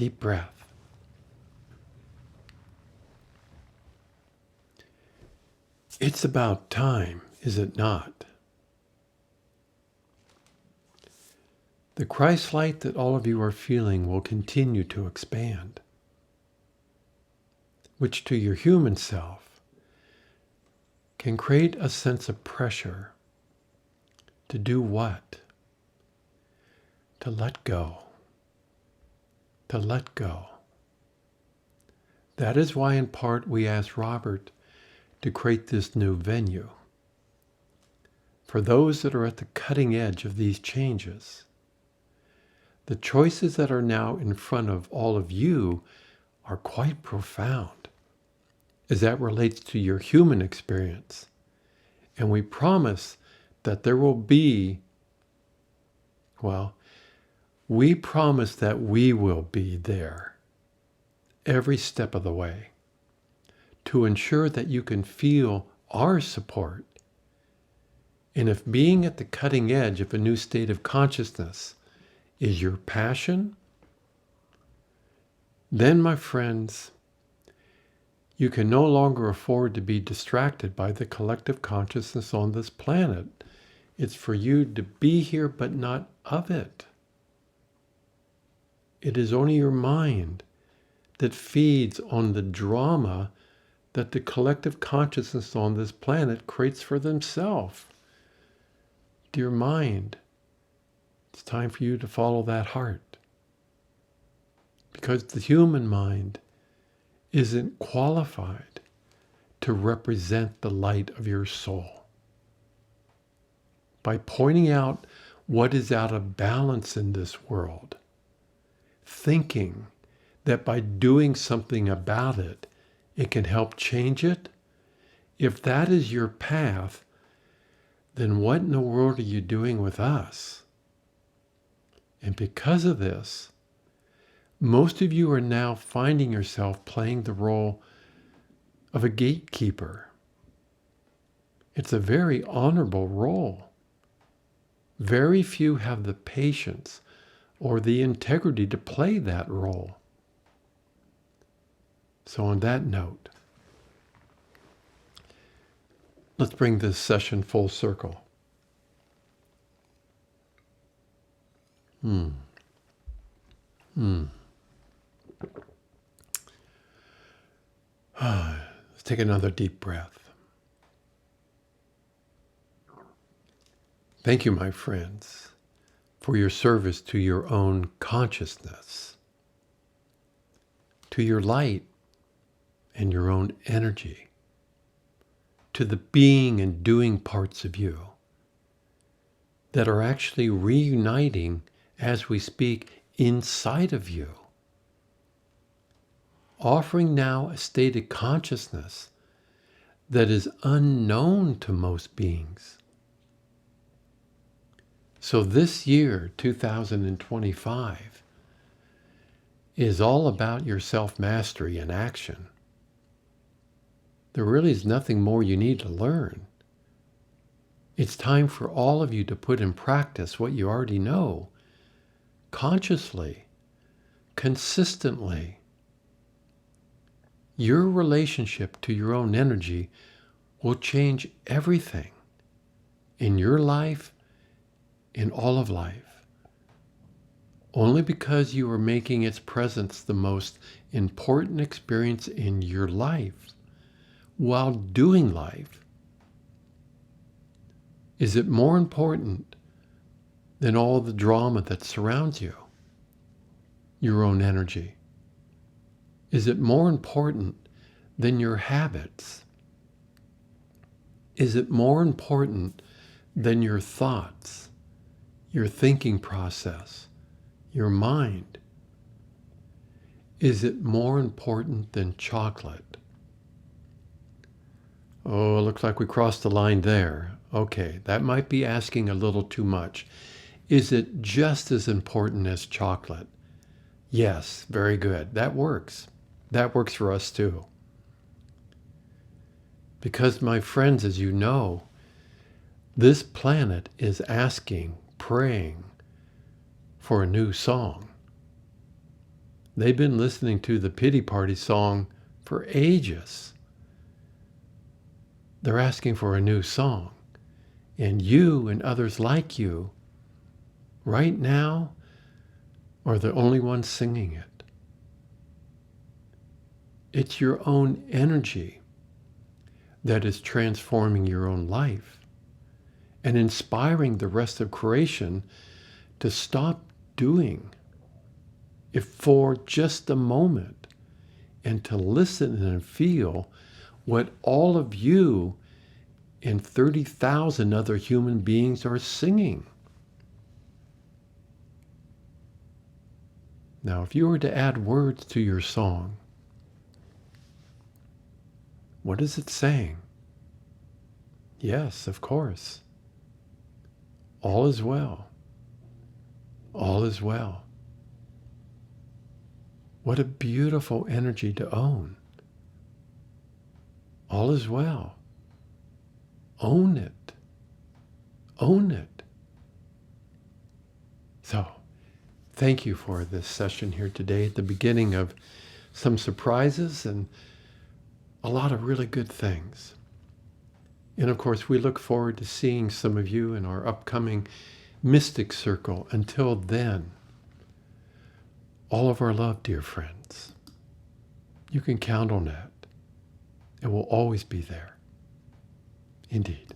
deep breath. It's about time, is it not? The Christ light that all of you are feeling will continue to expand, which to your human self can create a sense of pressure to do what? To let go. To let go. That is why in part we asked Robert to create this new venue. For those that are at the cutting edge of these changes, the choices that are now in front of all of you are quite profound as that relates to your human experience. And we promise that there will be, we promise that we will be there every step of the way to ensure that you can feel our support. And if being at the cutting edge of a new state of consciousness is your passion, then, my friends, you can no longer afford to be distracted by the collective consciousness on this planet. It's for you to be here, but not of it. It is only your mind that feeds on the drama that the collective consciousness on this planet creates for themselves. Dear mind, it's time for you to follow that heart. Because the human mind isn't qualified to represent the light of your soul. By pointing out what is out of balance in this world, thinking that by doing something about it, it can help change it. If that is your path, then what in the world are you doing with us? And because of this, most of you are now finding yourself playing the role of a gatekeeper. It's a very honorable role. Very few have the patience or the integrity to play that role. So on that note, let's bring this session full circle. Let's take another deep breath. Thank you, my friends, for your service to your own consciousness, to your light and your own energy, to the being and doing parts of you that are actually reuniting as we speak inside of you, offering now a state of consciousness that is unknown to most beings. So this year, 2025, is all about your self-mastery and action. There really is nothing more you need to learn. It's time for all of you to put in practice what you already know, consciously, consistently. Your relationship to your own energy will change everything in your life, in all of life, only because you are making its presence the most important experience in your life while doing life. Is it more important than all the drama that surrounds you, your own energy? Is it more important than your habits? Is it more important than your thoughts, your thinking process, your mind? Is it more important than chocolate? Oh, it looks like we crossed the line there. Okay, that might be asking a little too much. Is it just as important as chocolate? Yes, very good. That works. That works for us too. Because, my friends, as you know, this planet is asking, praying for a new song. They've been listening to the pity party song for ages. They're asking for a new song. And you and others like you right now are the only ones singing it. It's your own energy that is transforming your own life and inspiring the rest of creation to stop doing it for just a moment and to listen and feel what all of you and 30,000 other human beings are singing. Now, if you were to add words to your song, what is it saying? Yes, of course. All is well. All is well. What a beautiful energy to own. All is well. Own it. Own it. So, thank you for this session here today at the beginning of some surprises and a lot of really good things. And of course, we look forward to seeing some of you in our upcoming Mystic Circle. Until then, all of our love, dear friends. You can count on that. It will always be there. Indeed.